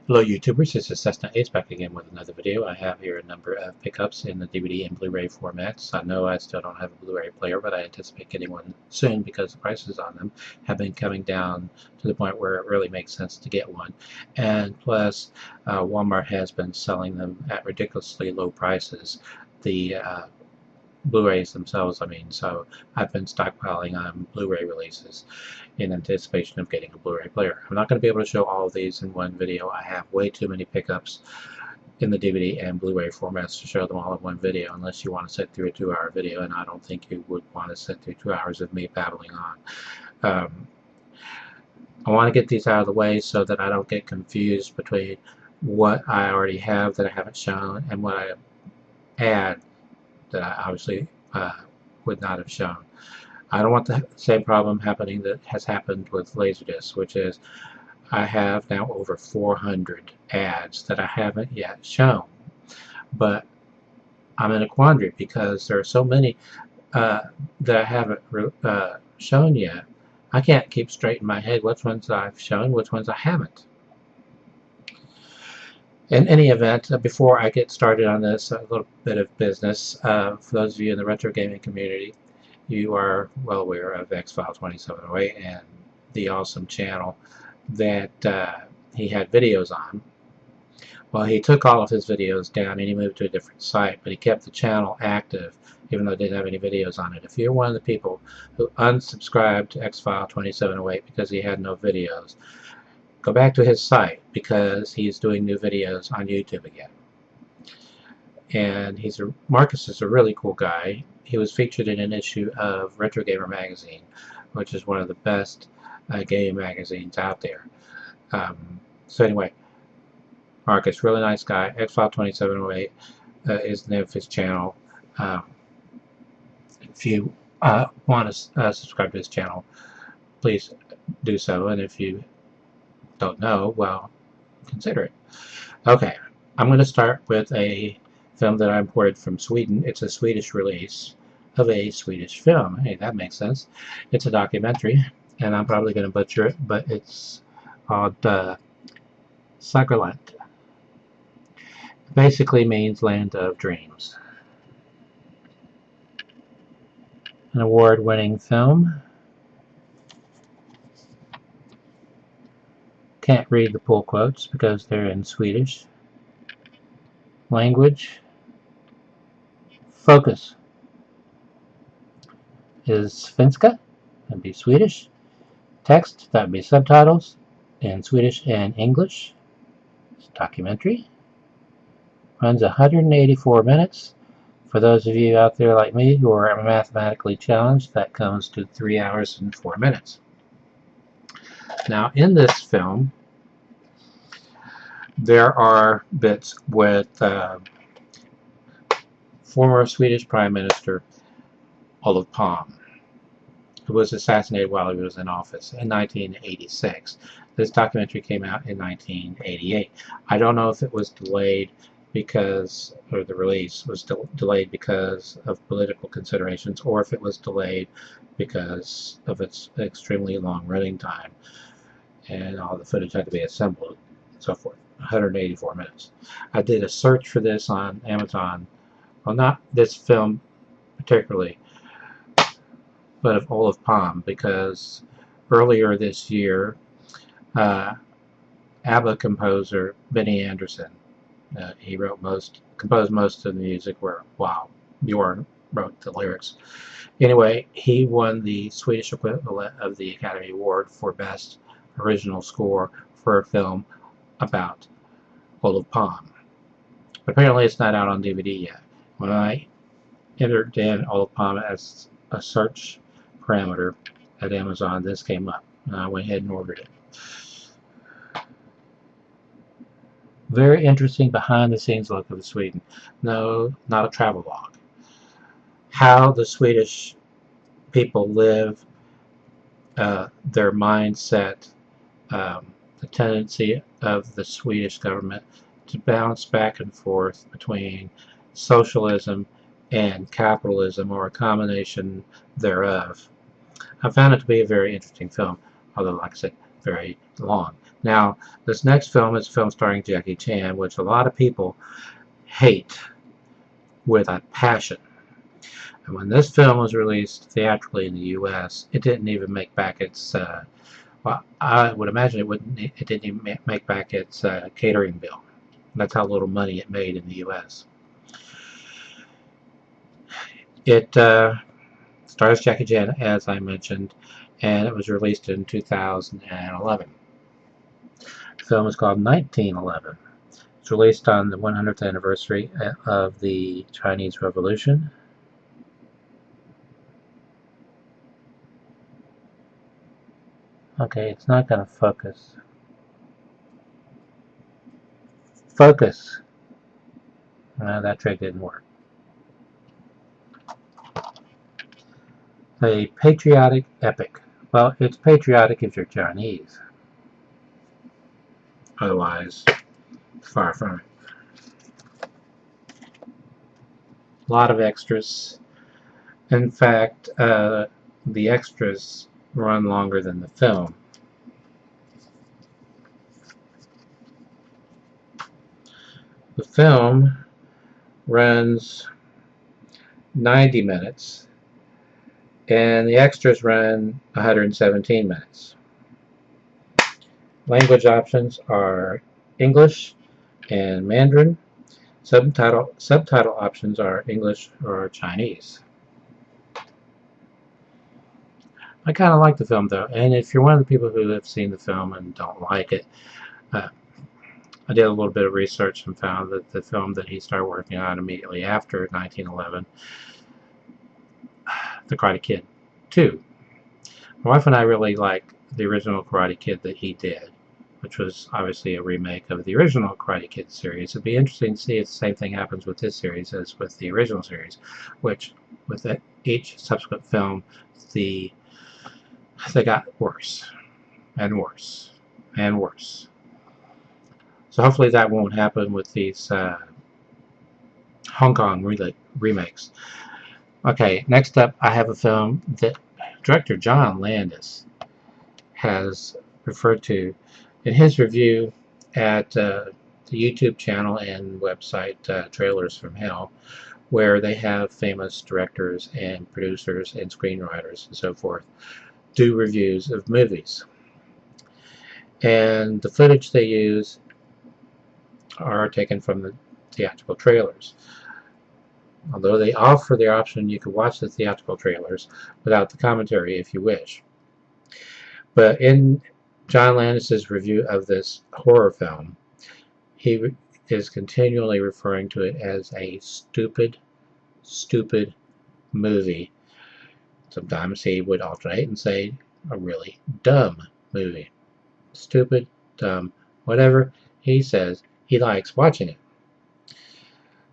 Hello YouTubers, this is Cessna Ace back again with another video. I have here a number of pickups in the DVD and Blu-ray formats. I know I still don't have a Blu-ray player, but I anticipate getting one soon because the prices on them have been coming down to the point where it really makes sense to get one. And plus, Walmart has been selling them at ridiculously low prices. The Blu-rays themselves, so I've been stockpiling on Blu-ray releases in anticipation of getting a Blu-ray player. I'm not going to be able to show all of these in one video. I have way too many pickups in the DVD and Blu-ray formats to show them all in one video, unless you want to sit through a 2-hour video, and I don't think you would want to sit through 2 hours of me babbling on. I want to get these out of the way so that I don't get confused between what I already have that I haven't shown and what I add that I obviously would not have shown. I don't want the same problem happening that has happened with Laserdisc, which is I have now over 400 ads that I haven't yet shown. But I'm in a quandary because there are so many that I haven't shown yet. I can't keep straight in my head which ones I've shown, which ones I haven't. In any event, before I get started on this, a little bit of business. For those of you in the retro gaming community, you are well aware of X-File 2708 and the awesome channel that he had videos on. Well, he took all of his videos down and he moved to a different site, but he kept the channel active even though it didn't have any videos on it. If you're one of the people who unsubscribed to X-File 2708 because he had no videos, go back to his site because he's doing new videos on YouTube again. And Marcus is a really cool guy. He was featured in an issue of Retro Gamer magazine, which is one of the best gaming magazines out there. So anyway, Marcus, really nice guy. X-File 2708 is the name of his channel. If you want to subscribe to his channel, please do so. And if you don't know, well, consider it. Okay, I'm going to start with a film that I imported from Sweden. It's a Swedish release of a Swedish film. Hey, that makes sense. It's a documentary, and I'm probably going to butcher it, but it's called Sagolandet. It basically means Land of Dreams. An award-winning film. Can't read the pull quotes because they're in Swedish. Language. Focus is Svenska, that'd be Swedish. Text, that'd be subtitles in Swedish and English. It's a documentary. Runs 184 minutes. For those of you out there like me who are mathematically challenged, that comes to 3 hours and 4 minutes. Now, in this film, there are bits with former Swedish Prime Minister Olof Palme, who was assassinated while he was in office in 1986. This documentary came out in 1988. I don't know if it was delayed because, or the release was delayed because of political considerations, or if it was delayed because of its extremely long running time and all the footage had to be assembled and so forth. 184 minutes. I did a search for this on Amazon. Well, not this film particularly, but of Olof Palme, because earlier this year, ABBA composer Benny Andersson, he composed most of the music, while Bjorn wrote the lyrics. Anyway, he won the Swedish equivalent of the Academy Award for Best Original Score for a film about Olof Palme. But apparently it's not out on DVD yet. When I entered in Olof Palme as a search parameter at Amazon, this came up, and I went ahead and ordered it. Very interesting behind-the-scenes look of Sweden. No, not a travel log. How the Swedish people live, their mindset, the tendency of the Swedish government to bounce back and forth between socialism and capitalism, or a combination thereof. I found it to be a very interesting film, although, like I said, very long. Now, this next film is a film starring Jackie Chan, which a lot of people hate with a passion. And when this film was released theatrically in the U.S., it didn't even make back its, well, I would imagine it didn't even make back its catering bill. That's how little money it made in the U.S. It stars Jackie Chan, as I mentioned, and it was released in 2011. The film is called 1911. It's released on the 100th anniversary of the Chinese Revolution. Okay, it's not going to focus. Focus! That trick didn't work. A patriotic epic. Well, it's patriotic if you're Chinese. Otherwise, far from it. A lot of extras. In fact, the extras run longer than the film. The film runs 90 minutes and the extras run 117 minutes. Language options are English and Mandarin. Subtitle options are English or Chinese. I kind of like the film though, and if you're one of the people who have seen the film and don't like it, I did a little bit of research and found that the film that he started working on immediately after 1911, The Karate Kid 2. My wife and I really like the original Karate Kid that he did, which was obviously a remake of the original Karate Kid series. It'd be interesting to see if the same thing happens with this series as with the original series, which with each subsequent film, they got worse and worse and worse. So hopefully that won't happen with these Hong Kong remakes. Okay, next up I have a film that director John Landis has referred to in his review at the YouTube channel and website Trailers from Hell, where they have famous directors and producers and screenwriters and so forth do reviews of movies. And the footage they use are taken from the theatrical trailers. Although they offer the option you can watch the theatrical trailers without the commentary if you wish. But in John Landis' review of this horror film, he is continually referring to it as a stupid movie. Sometimes he would alternate and say a really dumb movie. Stupid, dumb, whatever he says, he likes watching it.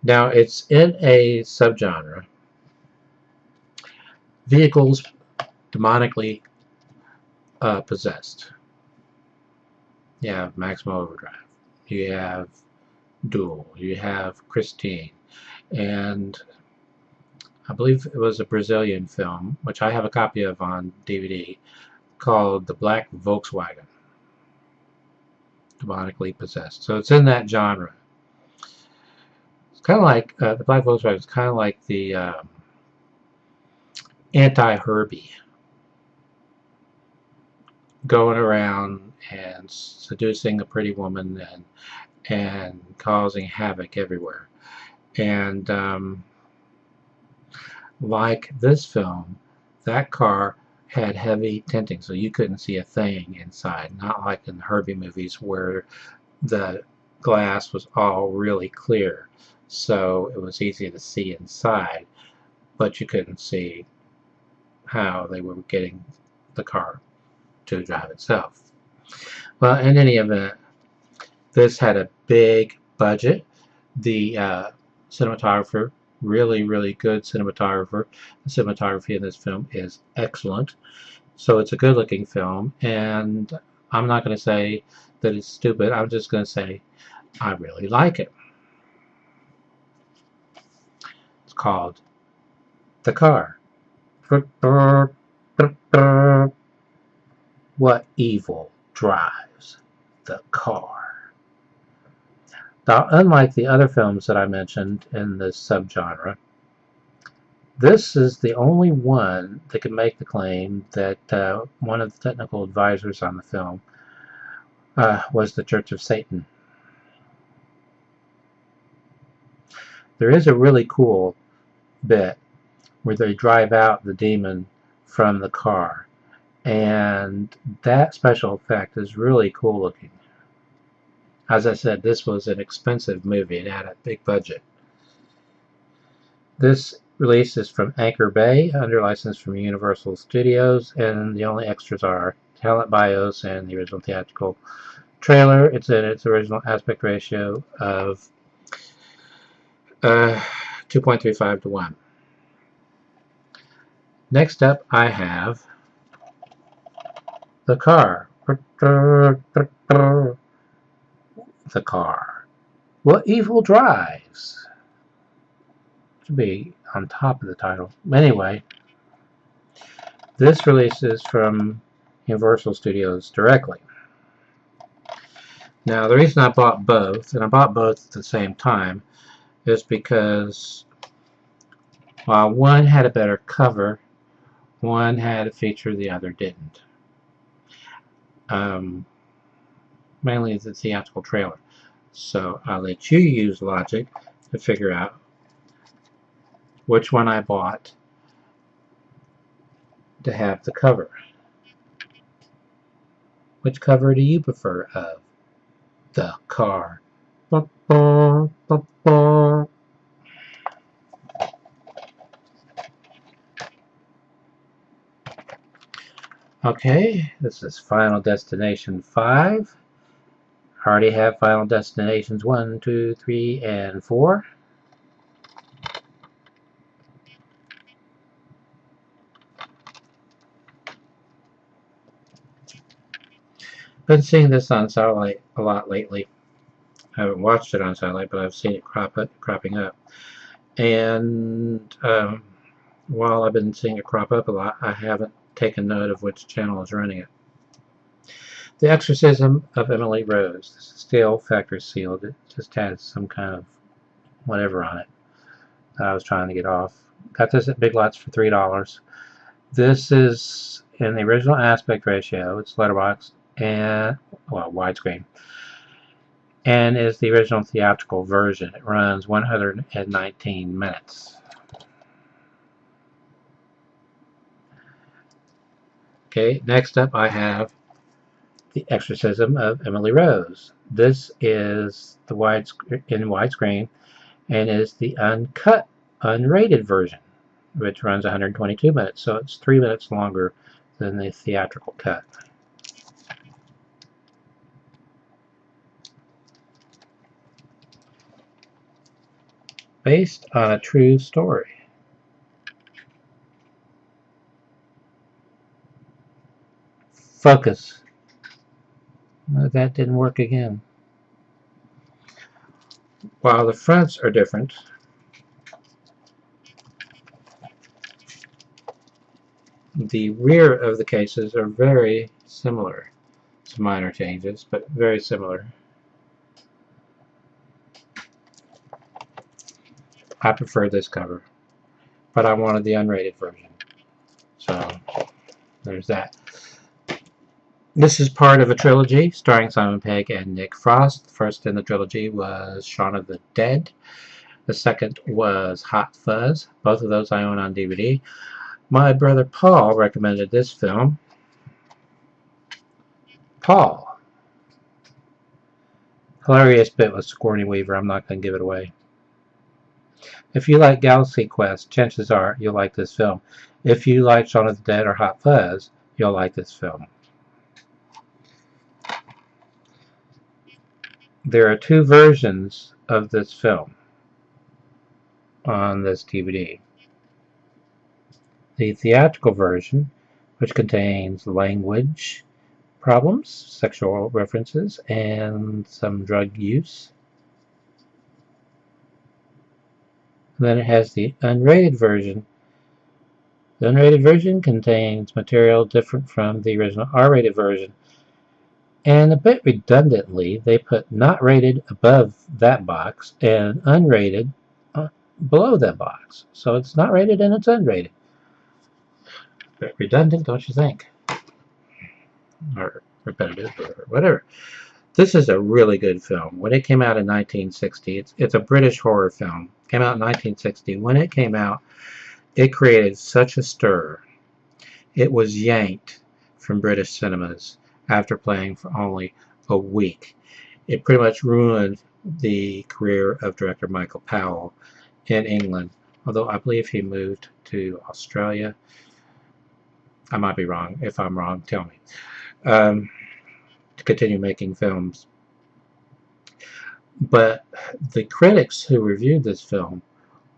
Now, it's in a subgenre, vehicles demonically possessed. You have Maximum Overdrive, you have Duel, you have Christine, and I believe it was a Brazilian film, which I have a copy of on DVD, called The Black Volkswagen. Demonically possessed. So it's in that genre. It's kind of like the Black Volkswagen is kind of like the anti-Herbie, going around and seducing a pretty woman and causing havoc everywhere. And like this film, that car had heavy tinting, so you couldn't see a thing inside. Not like in the Herbie movies where the glass was all really clear, so it was easy to see inside, but you couldn't see how they were getting the car to drive itself. Well, in any event, this had a big budget. The cinematographer, really good cinematographer. The cinematography in this film is excellent. So it's a good looking film, and I'm not going to say that it's stupid. I'm just going to say I really like it. It's called The Car. What evil drives the car. Now, unlike the other films that I mentioned in this subgenre, this is the only one that can make the claim that one of the technical advisors on the film was the Church of Satan. There is a really cool bit where they drive out the demon from the car, and that special effect is really cool looking. As I said, this was an expensive movie. It had a big budget. This release is from Anchor Bay, under license from Universal Studios, and the only extras are talent bios and the original theatrical trailer. It's in its original aspect ratio of 2.35 to 1. Next up, I have the car. The car. What evil drives? Should be on top of the title. Anyway, this release is from Universal Studios directly. Now, the reason I bought both, and I bought both at the same time, is because while one had a better cover, one had a feature the other didn't. Mainly the theatrical trailer. So I'll let you use logic to figure out which one I bought to have the cover. Which cover do you prefer of the car? Okay, this is Final Destination 5. I already have Final Destinations 1, 2, 3, and 4. Been seeing this on Satellite a lot lately. I haven't watched it on Satellite, but I've seen it cropping up. And while I've been seeing it crop up a lot, I haven't taken note of which channel is running it. The Exorcism of Emily Rose. This is still factory sealed. It just has some kind of whatever on it that I was trying to get off. Got this at Big Lots for $3. This is in the original aspect ratio. It's letterbox and, well, widescreen. And is the original theatrical version. It runs 119 minutes. Okay, next up I have The Exorcism of Emily Rose. This is the in widescreen and is the uncut, unrated version, which runs 122 minutes, so it's 3 minutes longer than the theatrical cut. Based on a true story. Focus. That didn't work again. While the fronts are different, the rear of the cases are very similar. Some minor changes, but very similar. I prefer this cover, but I wanted the unrated version. So there's that. This is part of a trilogy starring Simon Pegg and Nick Frost. The first in the trilogy was Shaun of the Dead. The second was Hot Fuzz. Both of those I own on DVD. My brother Paul recommended this film. Paul. Hilarious bit with Sigourney Weaver. I'm not going to give it away. If you like Galaxy Quest, chances are you'll like this film. If you like Shaun of the Dead or Hot Fuzz, you'll like this film. There are two versions of this film on this DVD. The theatrical version, which contains language problems, sexual references, and some drug use. And then it has the unrated version. The unrated version contains material different from the original R-rated version. And a bit redundantly, they put not rated above that box and unrated below that box. So it's not rated and it's unrated. A bit redundant, don't you think? Or repetitive or whatever. This is a really good film. When it came out in 1960, it's a British horror film. Came out in 1960. When it came out, it created such a stir. It was yanked from British cinemas after playing for only a week. It pretty much ruined the career of director Michael Powell in England, although I believe he moved to Australia. I might be wrong. If I'm wrong, tell me. To continue making films. But the critics who reviewed this film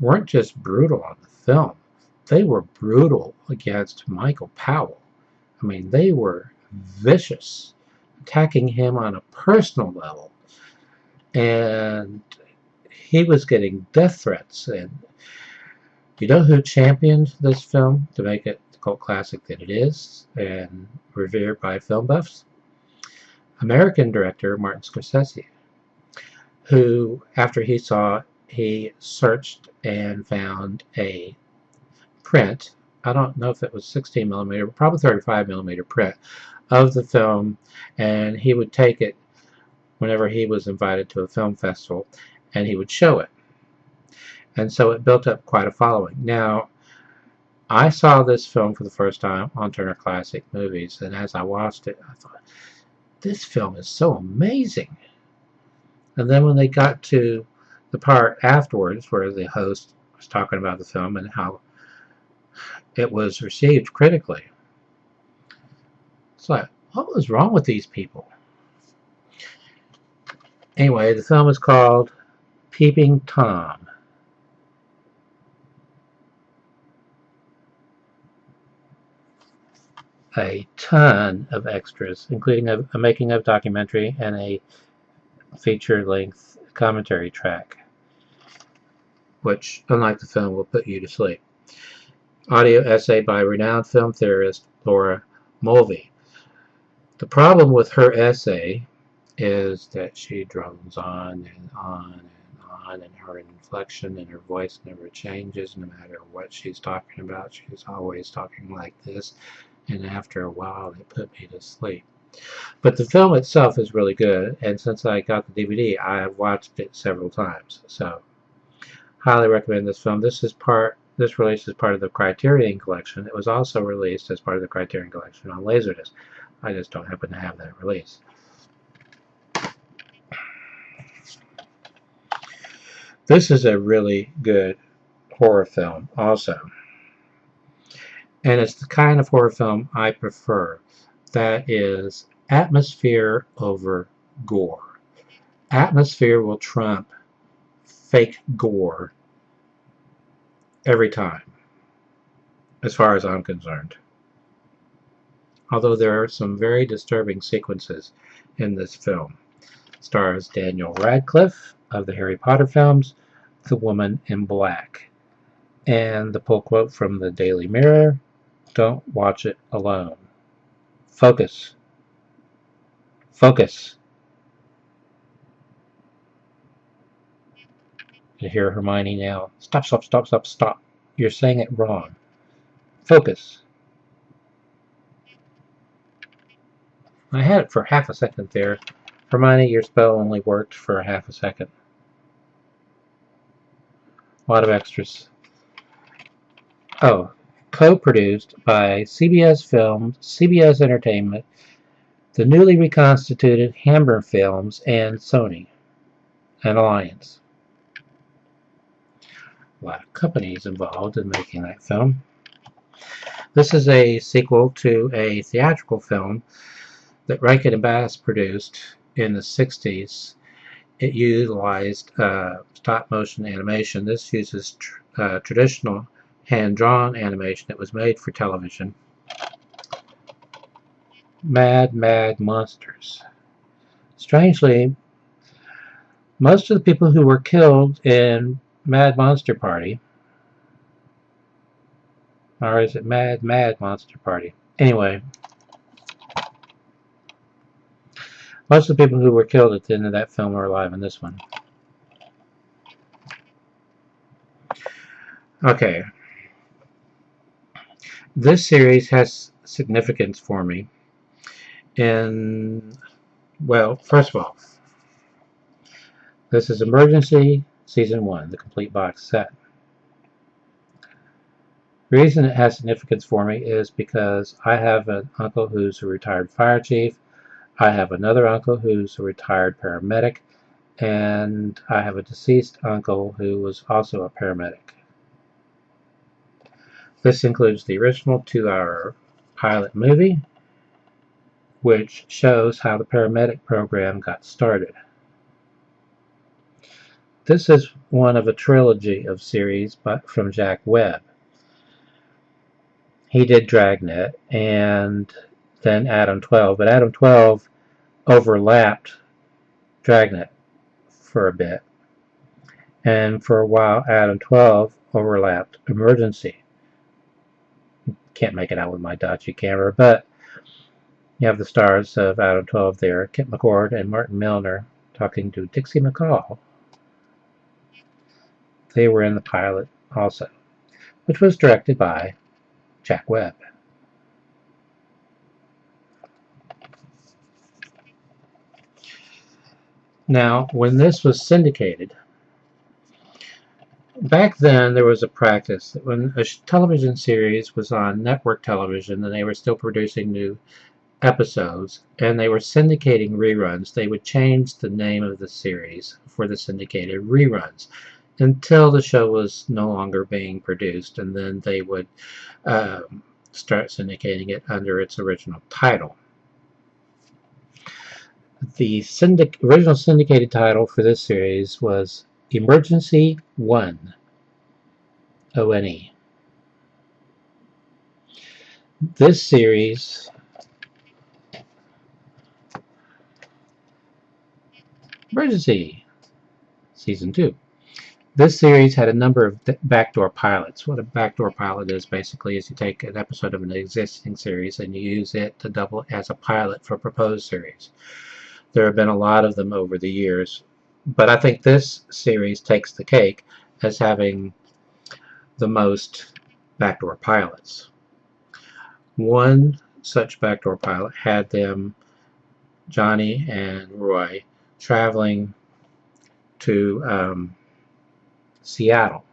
weren't just brutal on the film. They were brutal against Michael Powell. I mean, they were vicious, attacking him on a personal level. And he was getting death threats. And you know who championed this film to make it the cult classic that it is and revered by film buffs? American director Martin Scorsese, who, after he saw it, he searched and found a print. I don't know if it was 16 millimeter, probably 35 millimeter print of the film, and he would take it whenever he was invited to a film festival, and he would show it. And so it built up quite a following. Now, I saw this film for the first time on Turner Classic Movies, and as I watched it, I thought, this film is so amazing. And then when they got to the part afterwards where the host was talking about the film and how it was received critically, it's like, what was wrong with these people? Anyway, the film is called Peeping Tom. A ton of extras, including a making of documentary and a feature-length commentary track, which, unlike the film, will put you to sleep. Audio essay by renowned film theorist Laura Mulvey. The problem with her essay is that she drones on and on and on, and her inflection and her voice never changes no matter what she's talking about. She's always talking like this, and after a while it put me to sleep. But the film itself is really good, and since I got the DVD, I have watched it several times. So, highly recommend this film. This release is part of the Criterion Collection. It was also released as part of the Criterion Collection on Laserdisc. I just don't happen to have that release. This is a really good horror film also. And it's the kind of horror film I prefer. That is atmosphere over gore. Atmosphere will trump fake gore every time, as far as I'm concerned. Although there are some very disturbing sequences in this film. It stars Daniel Radcliffe of the Harry Potter films, The Woman in Black. And the pull quote from the Daily Mirror, don't watch it alone. Focus. Focus. You hear Hermione now. Stop, stop, stop, stop, stop. You're saying it wrong. Focus. I had it for half a second there. Hermione, your spell only worked for a half a second. A lot of extras. Oh, co-produced by CBS Films, CBS Entertainment, the newly reconstituted Hammer Films, and Sony, an alliance. A lot of companies involved in making that film. This is a sequel to a theatrical film that Rankin and Bass produced in the 60s. It utilized stop motion animation. This uses traditional hand-drawn animation that was made for television. Mad Monsters. Strangely, most of the people who were killed in Mad Monster Party, or is it Mad Monster Party? Anyway, Most of the people who were killed at the end of that film are alive in this one. Okay. This series has significance for me. And, well, first of all, this is Emergency Season 1, the complete box set. The reason it has significance for me is because I have an uncle who's a retired fire chief. I have another uncle who's a retired paramedic. And I have a deceased uncle who was also a paramedic. This includes the original 2-hour pilot movie, which shows how the paramedic program got started. This is one of a trilogy of series from Jack Webb. He did Dragnet and then Adam 12, but Adam 12 overlapped Dragnet for a bit. And for a while, Adam 12 overlapped Emergency. Can't make it out with my dodgy camera, but you have the stars of Adam 12 there, Kent McCord and Martin Milner talking to Dixie McCall. They were in the pilot also, which was directed by Jack Webb. Now, when this was syndicated, back then there was a practice that when a television series was on network television and they were still producing new episodes and they were syndicating reruns, they would change the name of the series for the syndicated reruns until the show was no longer being produced, and then they would start syndicating it under its original title. The original syndicated title for this series was Emergency 1, O-N-E. This series Emergency Season 2. This series had a number of backdoor pilots. What a backdoor pilot is basically is you take an episode of an existing series and you use it to double as a pilot for a proposed series. There have been a lot of them over the years, but I think this series takes the cake as having the most backdoor pilots. One such backdoor pilot had them, Johnny and Roy, traveling to Seattle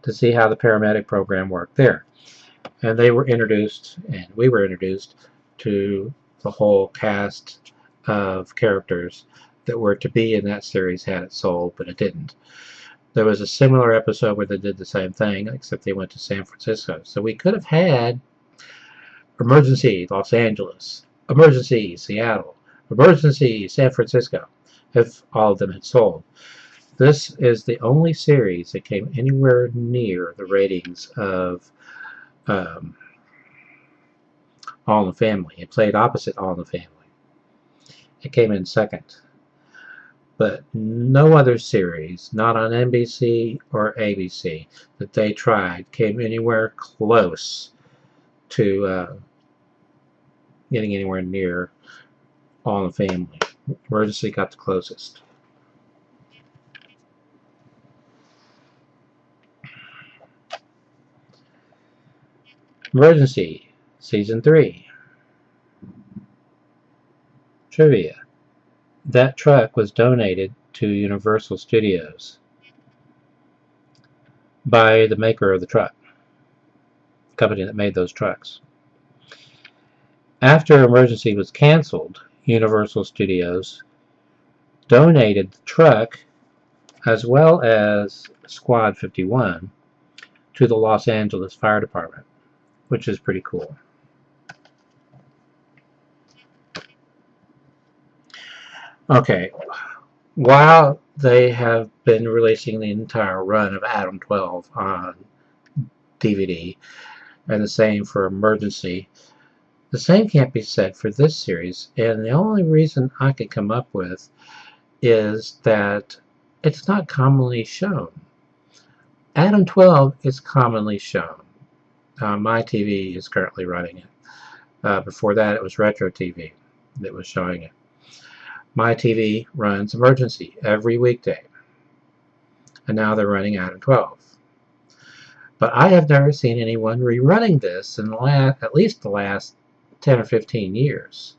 to see how the paramedic program worked there. And they were introduced, and we were introduced to the whole cast of characters that were to be in that series had it sold, but it didn't. There was a similar episode where they did the same thing, except they went to San Francisco. So we could have had Emergency Los Angeles, Emergency Seattle, Emergency San Francisco, if all of them had sold. This is the only series that came anywhere near the ratings of All in the Family. It played opposite All in the Family. It came in second. But no other series, not on NBC or ABC, that they tried came anywhere close to getting anywhere near All in the Family. Emergency got the closest. Emergency Season 3. Trivia. That truck was donated to Universal Studios by the maker of the truck, the company that made those trucks. After Emergency was canceled, Universal Studios donated the truck as well as Squad 51 to the Los Angeles Fire Department, which is pretty cool. Okay, while they have been releasing the entire run of Adam 12 on DVD, and the same for Emergency, the same can't be said for this series, and the only reason I could come up with is that it's not commonly shown. Adam 12 is commonly shown. My TV is currently running it. Before that, it was Retro TV that was showing it. My TV runs Emergency every weekday, and now they're running Adam 12. But I have never seen anyone rerunning this in at least the last 10 or 15 years.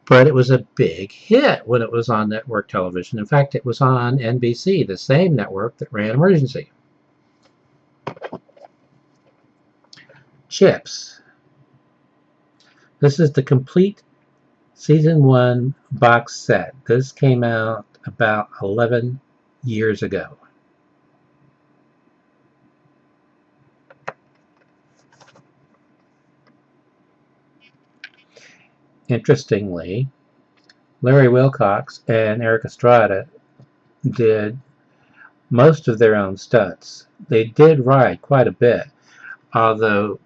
But it was a big hit when it was on network television. In fact, it was on NBC, the same network that ran Emergency. Chips. This is the complete Season 1 box set. This came out about 11 years ago. Interestingly, Larry Wilcox and Eric Estrada did most of their own stunts. They did ride quite a bit, although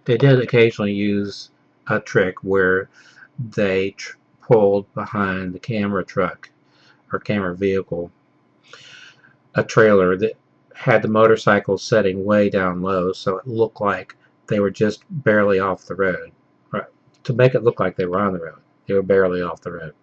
they did occasionally use a trick where they pulled behind the camera truck or camera vehicle a trailer that had the motorcycle setting way down low, so it looked like they were just barely off the road. Right. To make it look like they were on the road, they were barely off the road.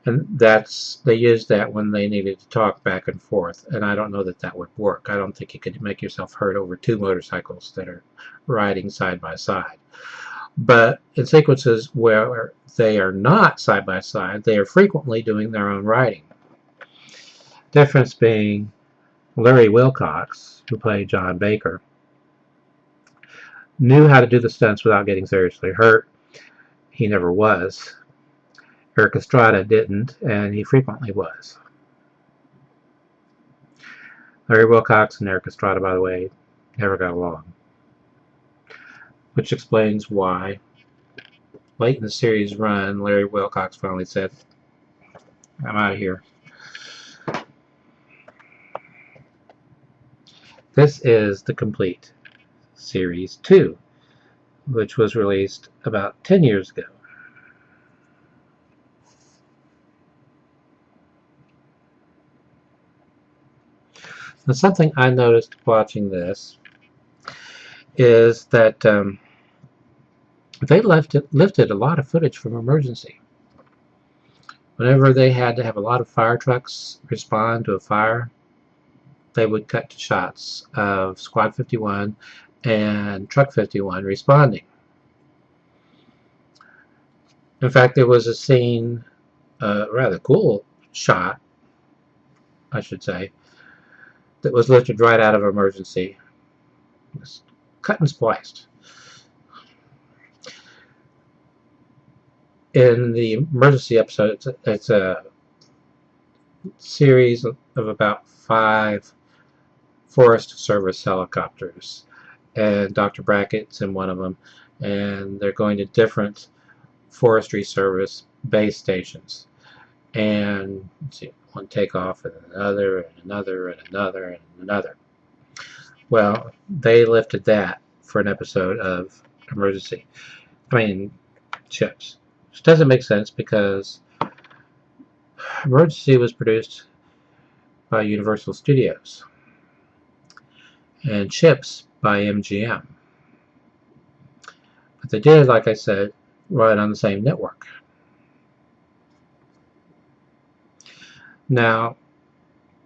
And they used that when they needed to talk back and forth, and I don't know that that would work. I don't think you could make yourself heard over two motorcycles that are riding side by side. But in sequences where they are not side by side, they are frequently doing their own riding. Difference being Larry Wilcox, who played John Baker, knew how to do the stunts without getting seriously hurt. He never was. Eric Estrada didn't, and he frequently was. Larry Wilcox and Eric Estrada, by the way, never got along. Which explains why, late in the series run, Larry Wilcox finally said, "I'm out of here." This is the complete Series 2, which was released about 10 years ago. Now, something I noticed watching this is that they lifted a lot of footage from Emergency. Whenever they had to have a lot of fire trucks respond to a fire, they would cut to shots of Squad 51 and Truck 51 responding. In fact, there was a scene, a rather cool shot, I should say, that was lifted right out of Emergency. It was cut and spliced. In the Emergency episode, it's a series of about 5 Forest Service helicopters, and Dr. Brackett's in one of them, and they're going to different Forestry Service base stations, and let's see, one takeoff and another and another and another and another. Well, they lifted that for an episode of Emergency. Chips. Which doesn't make sense because Emergency was produced by Universal Studios and Chips by MGM. But they did, like I said, run on the same network. Now,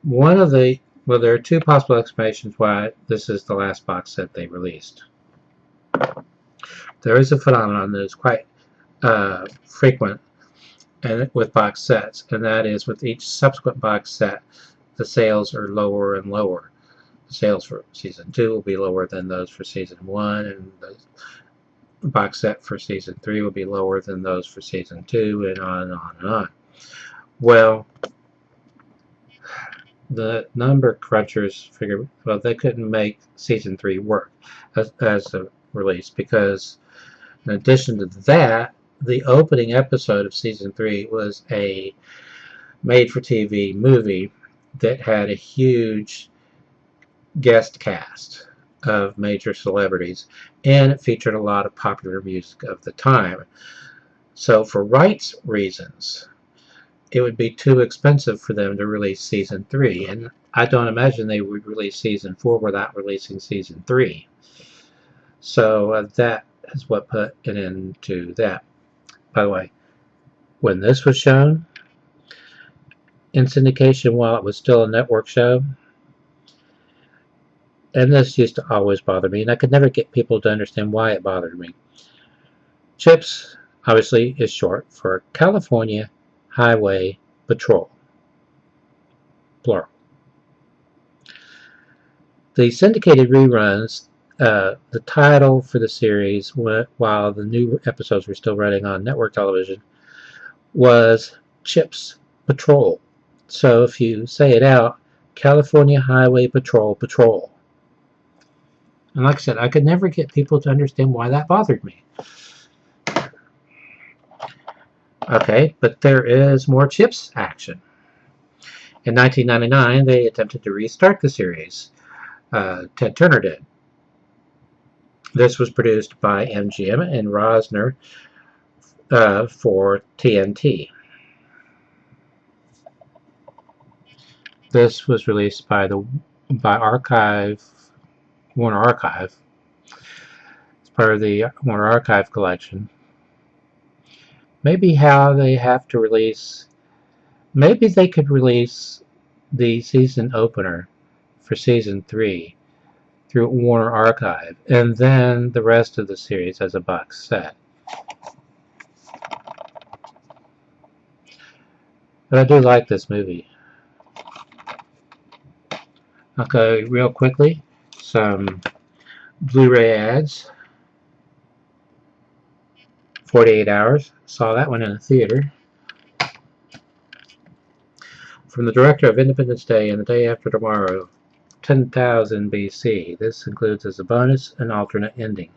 there are two possible explanations why this is the last box set they released. There is a phenomenon that is quite frequent and with box sets, and that is with each subsequent box set, the sales are lower and lower. The sales for Season 2 will be lower than those for Season 1, and the box set for Season 3 will be lower than those for Season 2, and on and on and on. Well, the number crunchers figured, well, they couldn't make Season 3 work as a release because in addition to that, the opening episode of Season 3 was a made-for-TV movie that had a huge guest cast of major celebrities, and it featured a lot of popular music of the time. So for rights reasons, it would be too expensive for them to release Season 3, and I don't imagine they would release Season 4 without releasing Season 3. So that is what put an end to that. By the way, when this was shown in syndication while it was still a network show. And this used to always bother me, and I could never get people to understand why it bothered me. CHIPS, obviously, is short for California Highway Patrol, plural. The syndicated reruns, the title for the series, while the new episodes were still running on network television, was CHIPS Patrol. So if you say it out, California Highway Patrol Patrol. And like I said, I could never get people to understand why that bothered me. Okay, but there is more CHIPS action. In 1999, they attempted to restart the series. Ted Turner did. This was produced by MGM and Rosner for TNT. This was released by Warner Archive. It's part of the Warner Archive collection. Maybe how they have to release. Maybe they could release the season opener for season 3 through Warner Archive, and then the rest of the series as a box set. But I do like this movie. Okay, real quickly, some Blu-ray ads. 48 Hours. Saw that one in a theater. From the director of Independence Day and The Day After Tomorrow, 10,000 BC. This includes as a bonus an alternate ending.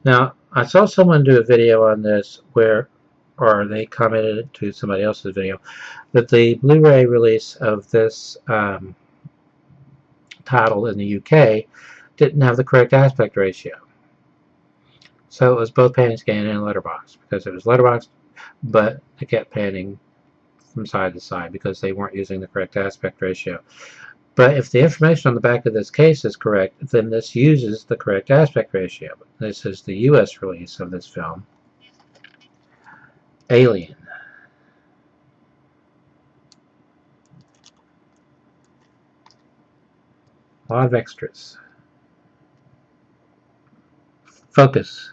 Now, I saw someone do a video on this or they commented to somebody else's video, that the Blu-ray release of this title in the UK didn't have the correct aspect ratio. So it was both pan scan and letterbox, because it was letterbox, but it kept panning from side to side because they weren't using the correct aspect ratio. But if the information on the back of this case is correct, then this uses the correct aspect ratio. This is the US release of this film. Alien. A lot of extras. Focus.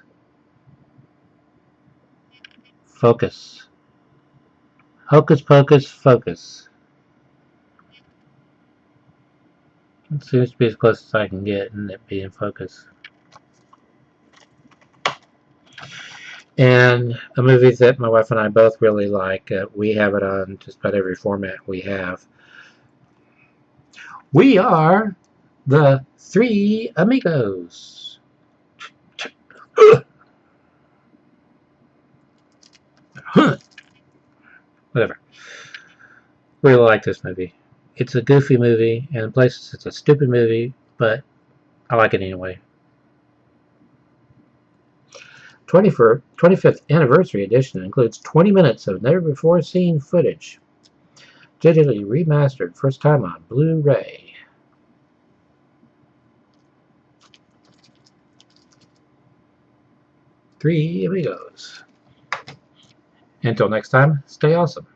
Focus. Hocus Pocus, Focus. It seems to be as close as I can get in it being focus. And a movie that my wife and I both really like. We have it on just about every format we have. We are the Three Amigos. Whatever. Really like this movie. It's a goofy movie, and in places it's a stupid movie, but I like it anyway. 25th anniversary edition includes 20 minutes of never-before-seen footage. Digitally remastered, first time on Blu-ray. Three Amigos. Until next time, stay awesome.